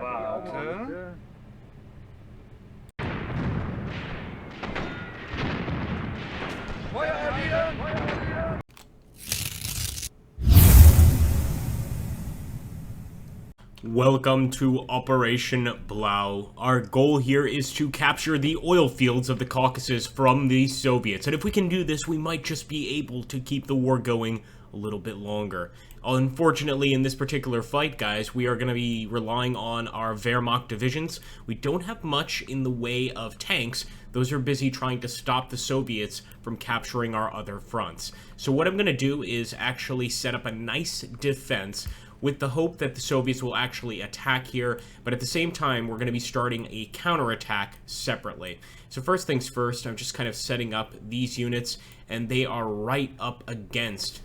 Warte. Feuer erwidern! Welcome to Operation Blau. Our goal here is to capture the oil fields of the Caucasus from the Soviets. And if we can do this, we might just be able to keep the war going a little bit longer. Unfortunately, in this particular fight, guys, we are going to be relying on our Wehrmacht divisions. We don't have much in the way of tanks. Those are busy trying to stop the Soviets from capturing our other fronts. So what I'm going to do is actually set up a nice defense with the hope that the Soviets will actually attack here, but at the same time, we're going to be starting a counterattack separately. So first things first, I'm just kind of setting up these units, and they are right up against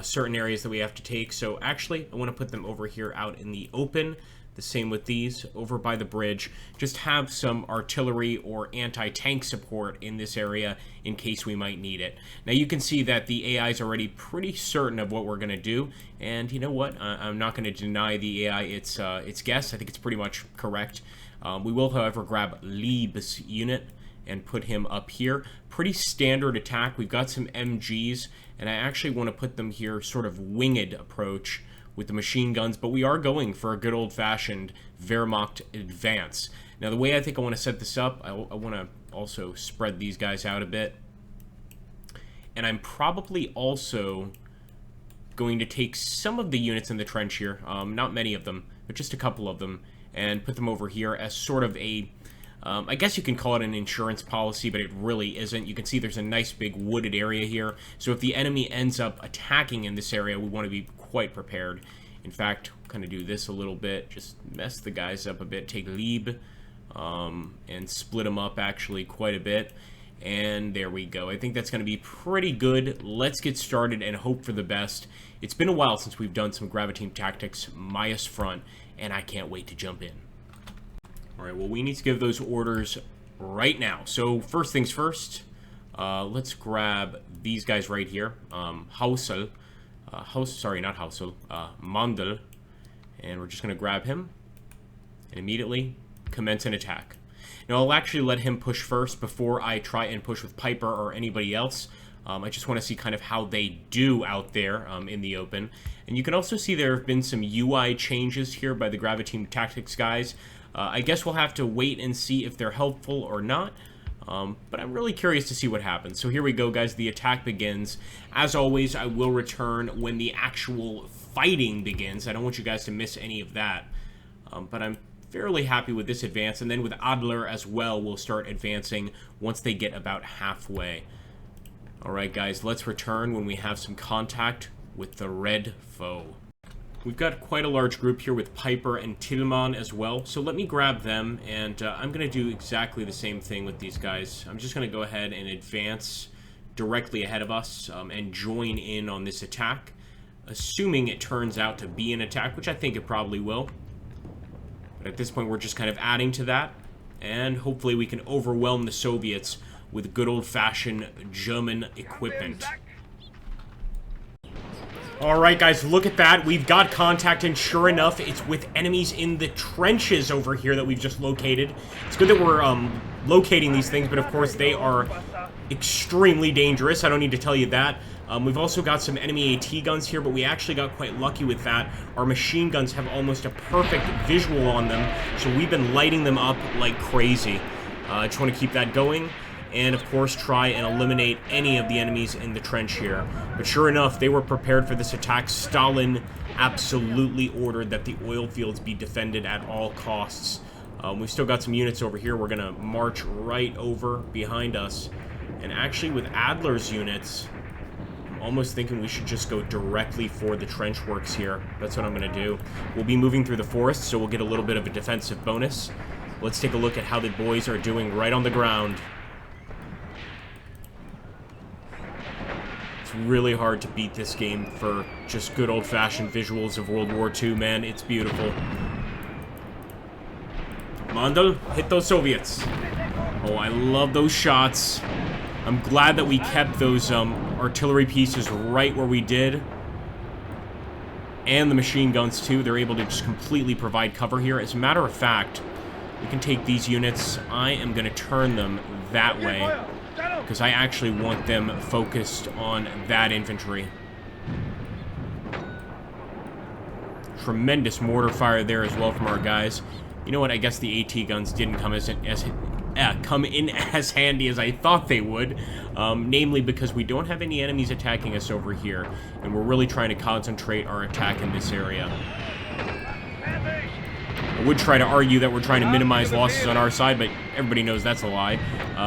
certain areas that we have to take. So actually, I want to put them over here out in the open. The same with these, over by the bridge. Just have some artillery or anti-tank support in this area in case we might need it. Now you can see that the AI is already pretty certain of what we're going to do, and you know what? I'm not going to deny the AI its guess. I think it's pretty much correct. We will, however, grab Lieb's unit and put him up here. Pretty standard attack. We've got some MGs, and I actually want to put them here, sort of winged approach with the machine guns, but we are going for a good old-fashioned Wehrmacht advance. Now, the way I think I want to set this up, I want to also spread these guys out a bit. And I'm probably also going to take some of the units in the trench here, not many of them, but just a couple of them, and put them over here as sort of a, I guess you can call it an insurance policy, but it really isn't. You can see there's a nice big wooded area here, so if the enemy ends up attacking in this area, we want to be quite prepared. In fact, kind of do this a little bit, just mess the guys up a bit, take Lieb, and split them up actually quite a bit, and there we go. I think that's going to be pretty good. Let's get started and hope for the best. It's been a while since we've done some Graviteam Tactics-Mius front, and I can't wait to jump in. Alright, well, we need to give those orders right now. So, first things first, let's grab these guys right here. Mandel. And we're just going to grab him and immediately commence an attack. Now, I'll actually let him push first before I try and push with Piper or anybody else. I just want to see kind of how they do out there in the open. And you can also see there have been some UI changes here by the Graviteam Tactics guys. I guess we'll have to wait and see if they're helpful or not. But I'm really curious to see what happens. So here we go, guys. The attack begins. As always, I will return when the actual fighting begins. I don't want you guys to miss any of that. But I'm fairly happy with this advance. And then with Adler as well, we'll start advancing once they get about halfway. Alright, guys, let's return when we have some contact with the red foe. We've got quite a large group here with Piper and Tillman as well, so let me grab them, and I'm going to do exactly the same thing with these guys. I'm just going to go ahead and advance directly ahead of us and join in on this attack, assuming it turns out to be an attack, which I think it probably will. But at this point, we're just kind of adding to that, and hopefully we can overwhelm the Soviets with good old-fashioned German equipment. Alright, guys, look at that. We've got contact, and sure enough, it's with enemies in the trenches over here that we've just located. It's good that we're locating these things, but of course they are extremely dangerous. I don't need to tell you that. We've also got some enemy AT guns here, but we actually got quite lucky with that. Our machine guns have almost a perfect visual on them, so we've been lighting them up like crazy. I just want to keep that going. And, of course, try and eliminate any of the enemies in the trench here. But sure enough, they were prepared for this attack. Stalin absolutely ordered that the oil fields be defended at all costs. We've still got some units over here. We're going to march right over behind us. And actually, with Adler's units, I'm almost thinking we should just go directly for the trench works here. That's what I'm going to do. We'll be moving through the forest, so we'll get a little bit of a defensive bonus. Let's take a look at how the boys are doing right on the ground. Really hard to beat this game for just good old-fashioned visuals of World War II, man. It's beautiful. Mandel, hit those Soviets. Oh, I love those shots. I'm glad that we kept those artillery pieces right where we did. and the machine guns too. They're able to just completely provide cover here. As a matter of fact, we can take these units. I am going to turn them that way because I actually want them focused on that infantry. Tremendous mortar fire there as well from our guys. You know what? I guess the AT guns didn't come come in as handy as I thought they would, namely because we don't have any enemies attacking us over here, and we're really trying to concentrate our attack in this area. I would try to argue that we're trying to minimize losses on our side, but everybody knows that's a lie.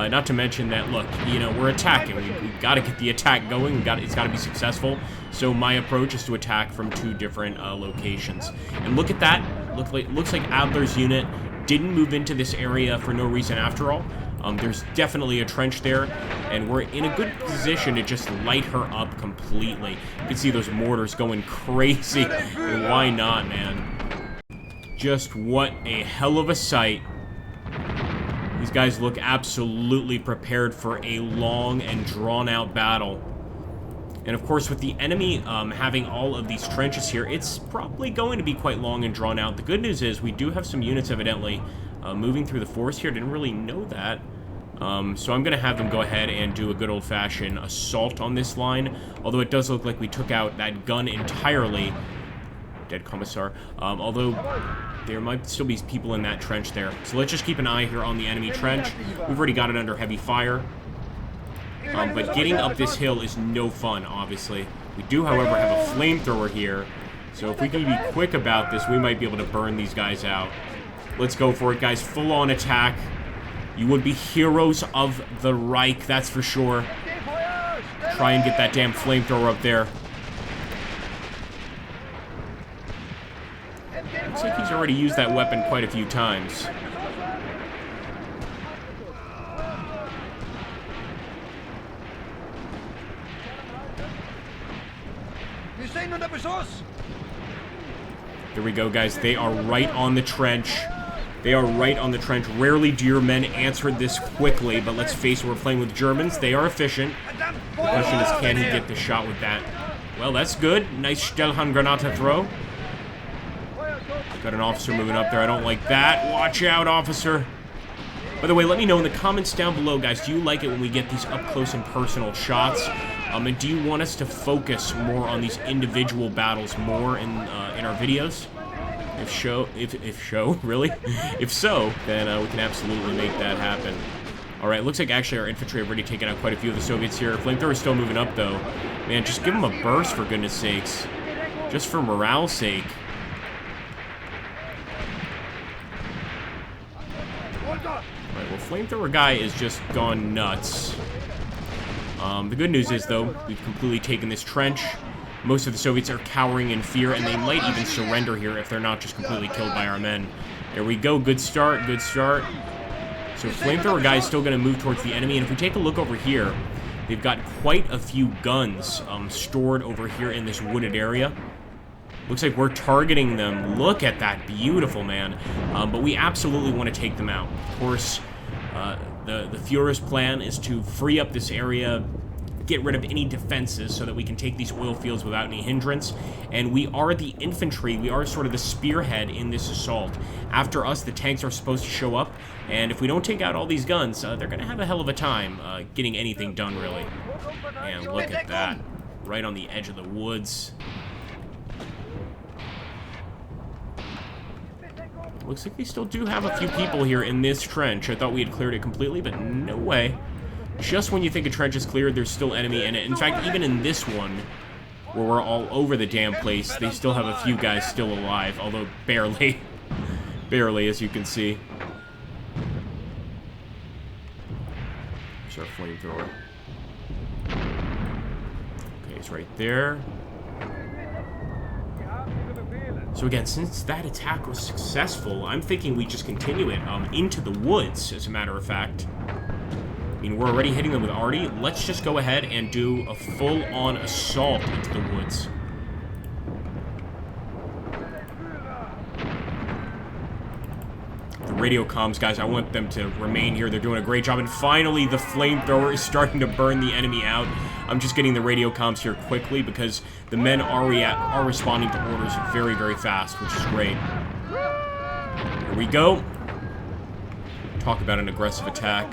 Not to mention that, look, you know, we're attacking. We've got to get the attack going. It's got to be successful. So my approach is to attack from 2 different locations. And look at that. Looks like Adler's unit didn't move into this area for no reason after all. There's definitely a trench there, and we're in a good position to just light her up completely. You can see those mortars going crazy. And why not, man? Just what a hell of a sight. These guys look absolutely prepared for a long and drawn-out battle. And of course, with the enemy having all of these trenches here, it's probably going to be quite long and drawn out. The good news is we do have some units evidently moving through the forest here. Didn't really know that. So I'm going to have them go ahead and do a good old-fashioned assault on this line. Although it does look like we took out that gun entirely. Dead Commissar. Although there might still be people in that trench there. So let's just keep an eye here on the enemy trench. We've already got it under heavy fire. But getting up this hill is no fun, obviously. We do, however, have a flamethrower here. So if we can be quick about this, we might be able to burn these guys out. Let's go for it, guys. Full-on attack. You would be heroes of the Reich, that's for sure. Try and get that damn flamethrower up there. Looks like he's already used that weapon quite a few times. There we go, guys. They are right on the trench. They are right on the trench. Rarely do your men answer this quickly, but let's face it, we're playing with Germans. They are efficient. The question is, can he get the shot with that? Well, that's good. Nice Stellhandgranate throw. Got an officer moving up there. I don't like that. Watch out, officer. By the way, let me know in the comments down below, guys. Do you like it when we get these up-close and personal shots? And do you want us to focus more on these individual battles more in our videos? If so, then we can absolutely make that happen. All right, looks like actually our infantry have already taken out quite a few of the Soviets here. Flamethrower is still moving up, though. Man, just give them a burst, for goodness sakes. Just for morale's sake. Alright, well, Flamethrower guy is just gone nuts. The good news is, though, we've completely taken this trench. Most of the Soviets are cowering in fear, and they might even surrender here if they're not just completely killed by our men. There we go. Good start. Good start. So Flamethrower guy is still going to move towards the enemy, and if we take a look over here, they've got quite a few guns stored over here in this wooded area. Looks like we're targeting them. Look at that. Beautiful, man. But we absolutely want to take them out. Of course, the Führer's plan is to free up this area, get rid of any defenses so that we can take these oil fields without any hindrance. And we are the infantry. We are sort of the spearhead in this assault. After us, the tanks are supposed to show up. And if we don't take out all these guns, they're going to have a hell of a time getting anything done, really. And look at that. Right on the edge of the woods. Looks like they still do have a few people here in this trench. I thought we had cleared it completely, but no way. Just when you think a trench is cleared, there's still enemy in it. In fact, even in this one, where we're all over the damn place, they still have a few guys still alive, although barely. Barely, as you can see. There's our flamethrower. Okay, it's right there. So again, since that attack was successful, I'm thinking we just continue it into the woods, as a matter of fact. I mean, we're already hitting them with arty. Let's just go ahead and do a full-on assault into the woods. The radio comms guys, I want them to remain here. They're doing a great job. And finally, the flamethrower is starting to burn the enemy out. I'm just getting the radio comms here quickly because the men are responding to orders very, very fast, which is great. Here we go. Talk about an aggressive attack.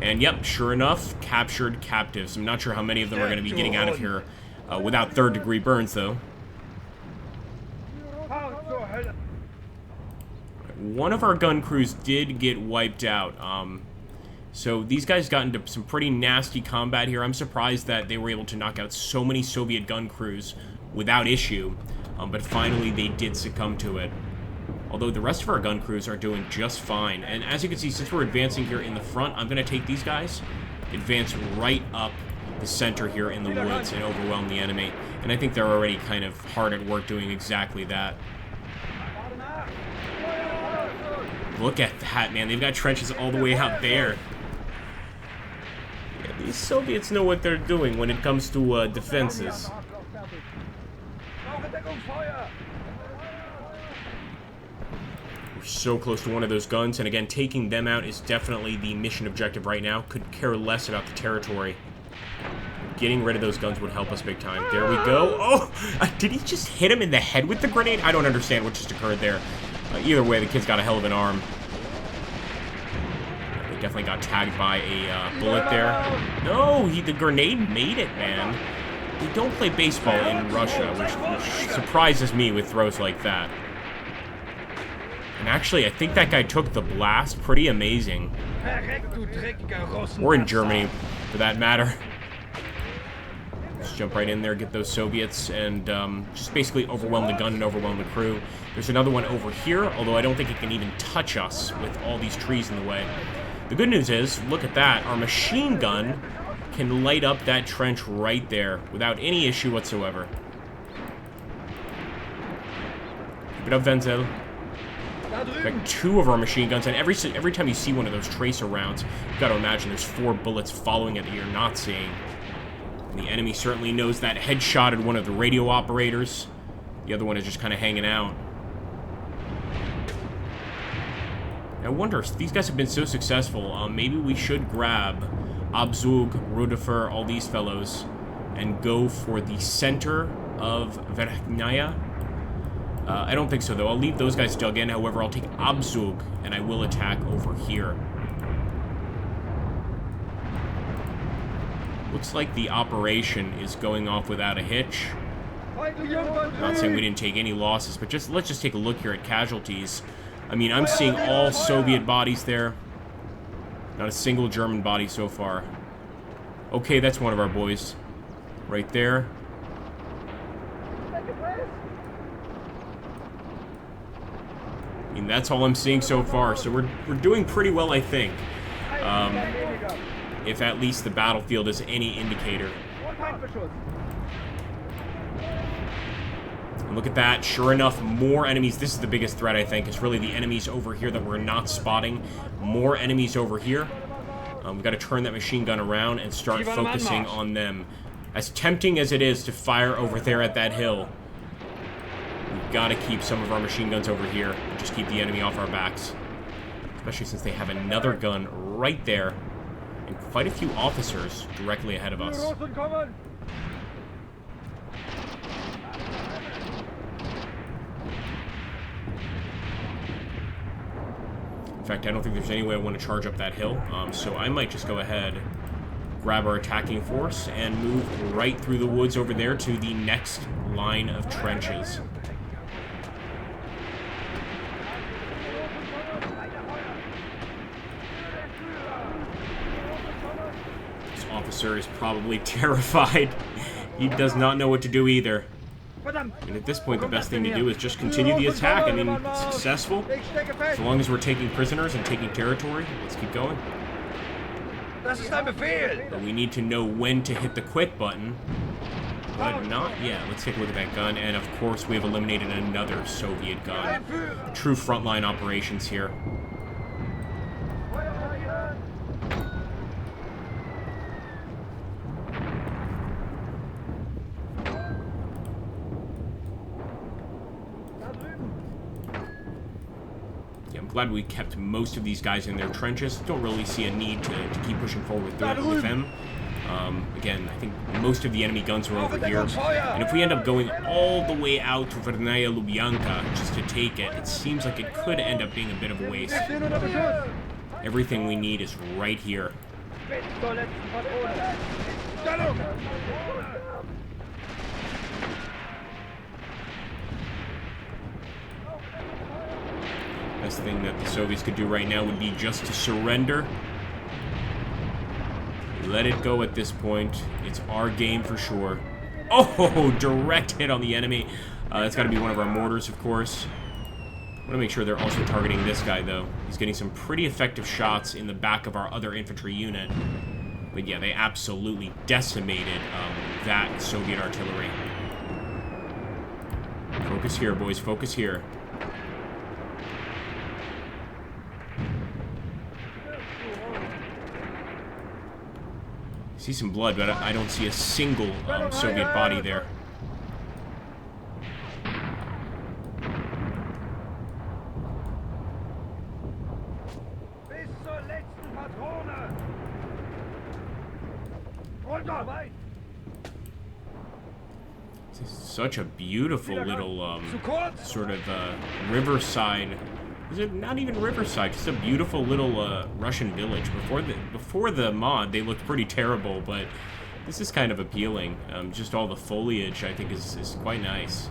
And yep, sure enough, captured captives. I'm not sure how many of them are going to be getting out of here without third-degree burns, though. One of our gun crews did get wiped out. So these guys got into some pretty nasty combat here. I'm surprised that they were able to knock out so many Soviet gun crews without issue. But finally, they did succumb to it. Although the rest of our gun crews are doing just fine. And as you can see, since we're advancing here in the front, I'm going to take these guys, advance right up the center here in the woods, and overwhelm the enemy. And I think they're already kind of hard at work doing exactly that. Look at that, man. They've got trenches all the way out there. Yeah, these Soviets know what they're doing when it comes to defenses. We're so close to one of those guns, and again, taking them out is definitely the mission objective right now. Could care less about the territory. Getting rid of those guns would help us big time. There we go. Oh, did he just hit him in the head with the grenade? I don't understand what just occurred there. Either way, the kid's got a hell of an arm. They definitely got tagged by a bullet there. No, the grenade made it, man. They don't play baseball in Russia, which surprises me with throws like that. And actually, I think that guy took the blast. Pretty amazing. Or in Germany, for that matter. Let's jump right in there, get those Soviets, and just basically overwhelm the gun and overwhelm the crew. There's another one over here, although I don't think it can even touch us with all these trees in the way. The good news is, look at that, our machine gun can light up that trench right there without any issue whatsoever. Keep it up, Wenzel. We've got two of our machine guns, and every time you see one of those tracer rounds, you've got to imagine there's 4 bullets following it that you're not seeing. And the enemy certainly knows that. Headshotted one of the radio operators. The other one is just kind of hanging out. I wonder, if these guys have been so successful, maybe we should grab Abzug, Rudifer, all these fellows, and go for the center of Verkhnaya. I don't think so, though. I'll leave those guys dug in. However, I'll take Abzug, and I will attack over here. Looks like the operation is going off without a hitch. I'm not saying we didn't take any losses, but let's just take a look here at casualties. I mean, I'm seeing all Soviet bodies there. Not a single German body so far. Okay, that's one of our boys. Right there. I mean, that's all I'm seeing so far, so we're doing pretty well, I think. If at least the battlefield is any indicator. And look at that. Sure enough, more enemies. This is the biggest threat, I think. It's really the enemies over here that we're not spotting. More enemies over here. We've got to turn that machine gun around and start focusing on them. As tempting as it is to fire over there at that hill, we've got to keep some of our machine guns over here and just keep the enemy off our backs. Especially since they have another gun right there. And quite a few officers directly ahead of us. In fact, I don't think there's any way I want to charge up that hill, so I might just go ahead, grab our attacking force, and move right through the woods over there to the next line of trenches. This officer is probably terrified. He does not know what to do either. And at this point, the best thing to do is just continue the attack. I mean, it's successful. As long as we're taking prisoners and taking territory, let's keep going. But we need to know when to hit the quit button. But not yet. Let's take a look at that gun. And of course, we have eliminated another Soviet gun. True frontline operations here. I'm glad we kept most of these guys in their trenches. Don't really see a need to keep pushing forward with them. Again, I think most of the enemy guns are over here. And if we end up going all the way out to Vernaya Lubyanka just to take it, it seems like it could end up being a bit of a waste. Everything we need is right here. Best thing that the Soviets could do right now would be just to surrender. Let it go at this point. It's our game for sure. Oh, direct hit on the enemy. That's got to be one of our mortars, of course. I want to make sure they're also targeting this guy, though. He's getting some pretty effective shots in the back of our other infantry unit. But yeah, they absolutely decimated that Soviet artillery. Focus here, boys. Focus here. See some blood, but I don't see a single Soviet body there. This is such a beautiful little sort of riverside. Is it not even riverside? Just a beautiful little Russian village. Before the mod, they looked pretty terrible, but this is kind of appealing. Just all the foliage, I think, is quite nice.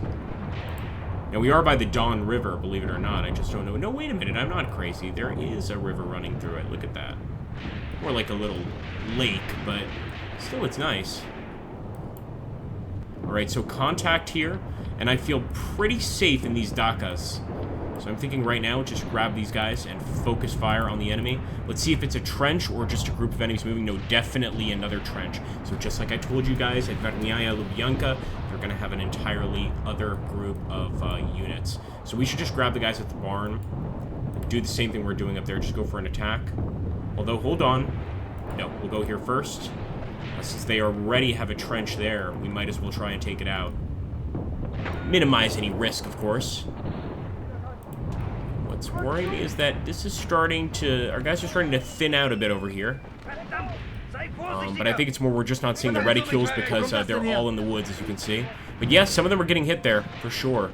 Now, we are by the Don River, believe it or not. I just don't know. No, wait a minute. I'm not crazy. There is a river running through it. Look at that. More like a little lake, but still, it's nice. Alright, so contact here, and I feel pretty safe in these dakas. So I'm thinking right now, just grab these guys and focus fire on the enemy. Let's see if it's a trench or just a group of enemies moving. No, definitely another trench. So just like I told you guys, at Vernaya Lubyanka, they're going to have an entirely other group of units. So we should just grab the guys at the barn, do the same thing we're doing up there, just go for an attack. Although, hold on. No, we'll go here first. Since they already have a trench there, we might as well try and take it out. Minimize any risk, of course. What's worrying me is that this is starting to... Our guys are starting to thin out a bit over here. But I think it's more we're just not seeing the reticules because they're all in the woods, as you can see. But yes, some of them are getting hit there, for sure.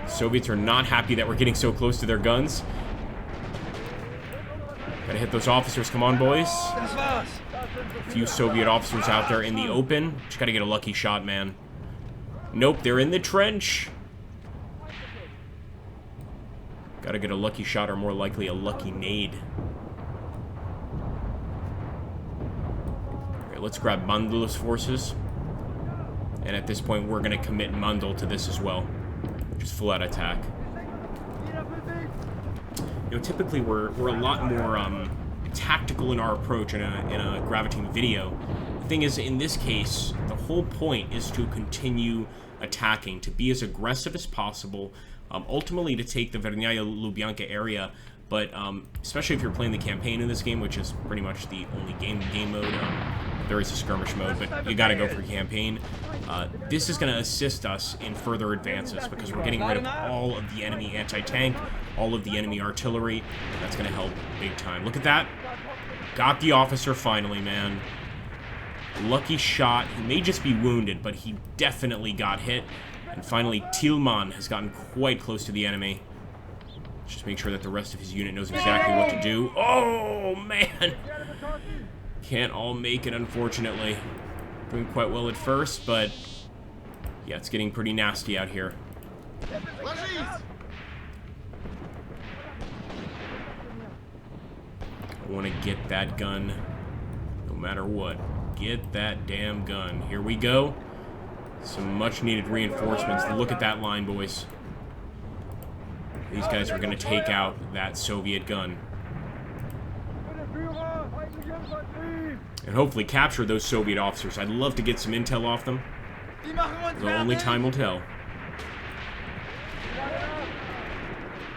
Soviets are not happy that we're getting so close to their guns. Gotta hit those officers. Come on, boys. A few Soviet officers out there in the open. Just gotta get a lucky shot, man. Nope, they're in the trench. Gotta get a lucky shot, or more likely a lucky nade. Alright, let's grab Mandul's forces. And at this point, we're gonna commit Mandul to this as well. Just full out attack. You know, typically we're a lot more tactical in our approach in a Graviteam video. The thing is, in this case, the whole point is to continue attacking, to be as aggressive as possible, ultimately to take the Vernaya Lubyanka area, but especially if you're playing the campaign in this game, which is pretty much the only game mode. There is a skirmish mode, but you gotta go for campaign. This is gonna assist us in further advances because we're getting rid of all of the enemy anti-tank, all of the enemy artillery. That's gonna help big time. Look at that. Got the officer finally, man. Lucky shot. He may just be wounded, but he definitely got hit. And finally, Tilman has gotten quite close to the enemy. Just make sure that the rest of his unit knows exactly what to do. Oh, man! Can't all make it, unfortunately. Doing quite well at first, but... yeah, it's getting pretty nasty out here. I want to get that gun, no matter what. Get that damn gun. Here we go. Some much-needed reinforcements. Look at that line, boys. These guys are going to take out that Soviet gun. And hopefully capture those Soviet officers. I'd love to get some intel off them. Though only time will tell.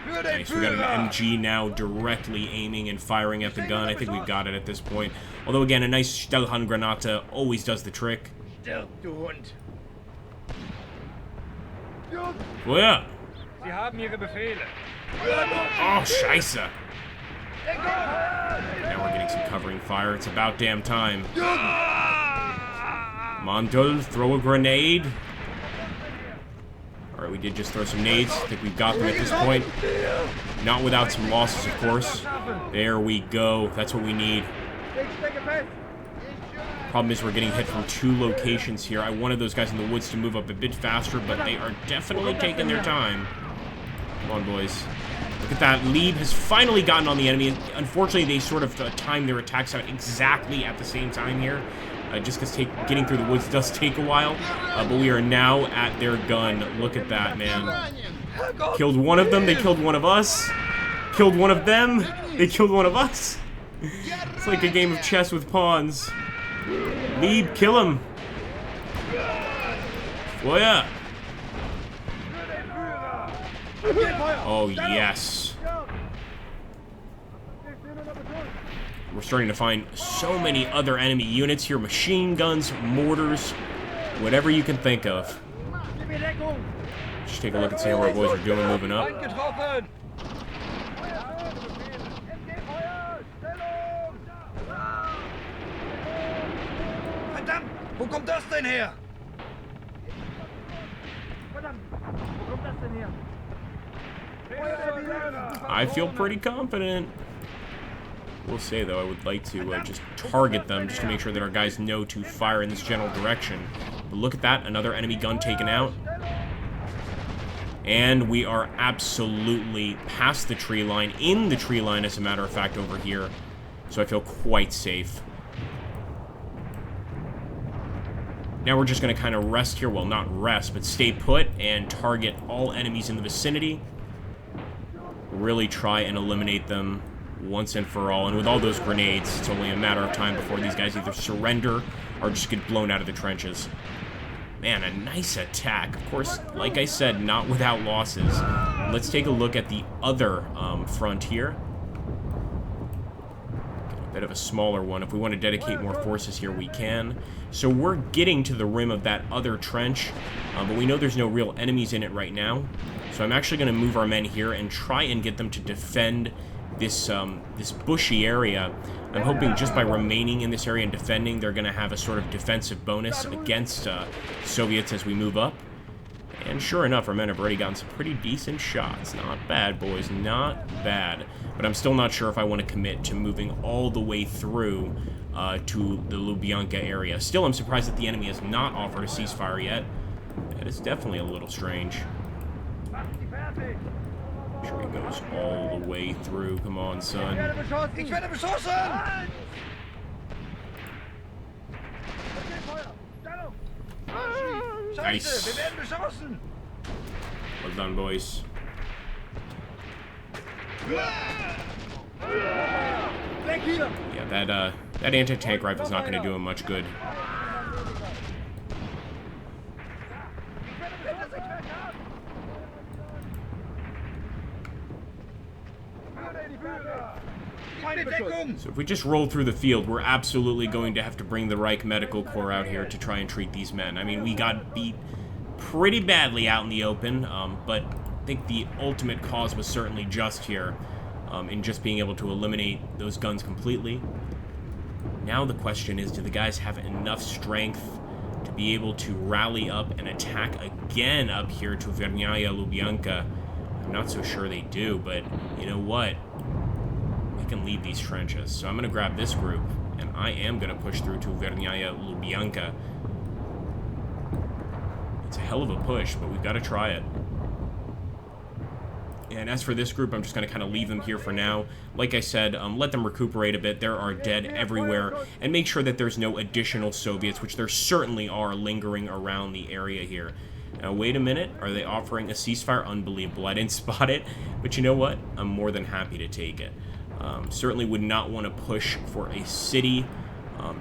Nice, we got an MG now directly aiming and firing at the gun. I think we've got it at this point. Although, again, a nice Stellhandgranate always does the trick. Well, yeah. Sie haben Ihre Befehle. Oh, scheiße. Now we're getting some covering fire. It's about damn time. Mondul, throw a grenade. Alright, we did just throw some nades. I think we've got them at this point. Not without some losses, of course. There we go. That's what we need. Problem is we're getting hit from 2 locations here. I wanted those guys in the woods to move up a bit faster, but they are definitely taking their time. Come on, boys. Look at that. Lieb has finally gotten on the enemy. Unfortunately, they sort of time their attacks out exactly at the same time here. Just because getting through the woods does take a while. But we are now at their gun. Look at that, man. Killed one of them. They killed one of us. Killed one of them. They killed one of us. It's like a game of chess with pawns. Lieb, kill him. Oh, yeah. Oh, yes. We're starting to find so many other enemy units here. Machine guns, mortars, whatever you can think of. Just take a look and see how our boys are doing moving up. Verdammt! Wo kommt das denn her? I feel pretty confident. We'll say, though, I would like to just target them just to make sure that our guys know to fire in this general direction. But look at that. Another enemy gun taken out. And we are absolutely past the tree line. In the tree line, as a matter of fact, over here. So I feel quite safe. Now we're just going to kind of rest here. Well, not rest, but stay put and target all enemies in the vicinity. Really try and eliminate them once and for all. And with all those grenades, it's only a matter of time before these guys either surrender or just get blown out of the trenches. Man, a nice attack. Of course, like I said, not without losses. Let's take a look at the other front here. A bit of a smaller one. If we want to dedicate more forces here, we can. So we're getting to the rim of that other trench, but we know there's no real enemies in it right now. So I'm actually going to move our men here and try and get them to defend this this bushy area. I'm hoping just by remaining in this area and defending, they're going to have a sort of defensive bonus against Soviets as we move up. And sure enough, our men have already gotten some pretty decent shots. Not bad, boys. Not bad. But I'm still not sure if I want to commit to moving all the way through to the Lubyanka area. Still, I'm surprised that the enemy has not offered a ceasefire yet. That is definitely a little strange. Make sure he goes all the way through. Come on, son. Ich werde beschossen! Nice. Wir werden beschossen! Well done, boys. Yeah, that anti-tank rifle is not going to do him much good. So if we just roll through the field, we're absolutely going to have to bring the Reich Medical Corps out here to try and treat these men. I mean, we got beat pretty badly out in the open, but I think the ultimate cause was certainly just here, in just being able to eliminate those guns completely. Now the question is, do the guys have enough strength to be able to rally up and attack again up here to Vernaya Lubyanka? I'm not so sure they do, but you know what? They can leave these trenches. So I'm going to grab this group, and I am going to push through to Vernaya Lubyanka. It's a hell of a push, but we've got to try it. And as for this group, I'm just going to kind of leave them here for now. Like I said, let them recuperate a bit. There are dead everywhere. And make sure that there's no additional Soviets, which there certainly are, lingering around the area here. Now, wait a minute. Are they offering a ceasefire? Unbelievable. I didn't spot it. But you know what? I'm more than happy to take it. Certainly would not want to push for a city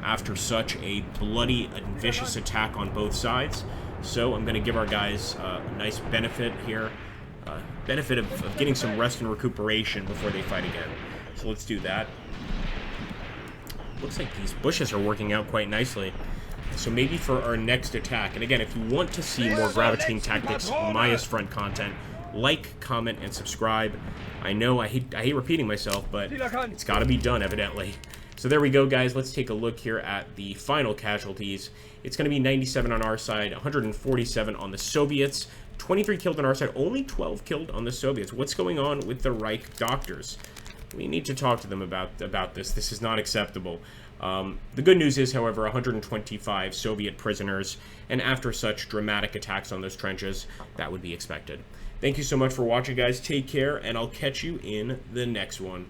after such a bloody and vicious attack on both sides. So I'm going to give our guys a nice benefit here. Benefit of getting some rest and recuperation before they fight again. So let's do that. Looks like these bushes are working out quite nicely. So maybe for our next attack, and again, if you want to see more Graviteam Tactics-Mius front content, like, comment, and subscribe. I know I hate repeating myself, but it's got to be done, evidently. So there we go, guys. Let's take a look here at the final casualties. It's going to be 97 on our side, 147 on the Soviets, 23 killed on our side, only 12 killed on the Soviets. What's going on with the Reich doctors? We need to talk to them about this. This is not acceptable. The good news is, however, 125 Soviet prisoners, and after such dramatic attacks on those trenches, that would be expected. Thank you so much for watching, guys. Take care, and I'll catch you in the next one.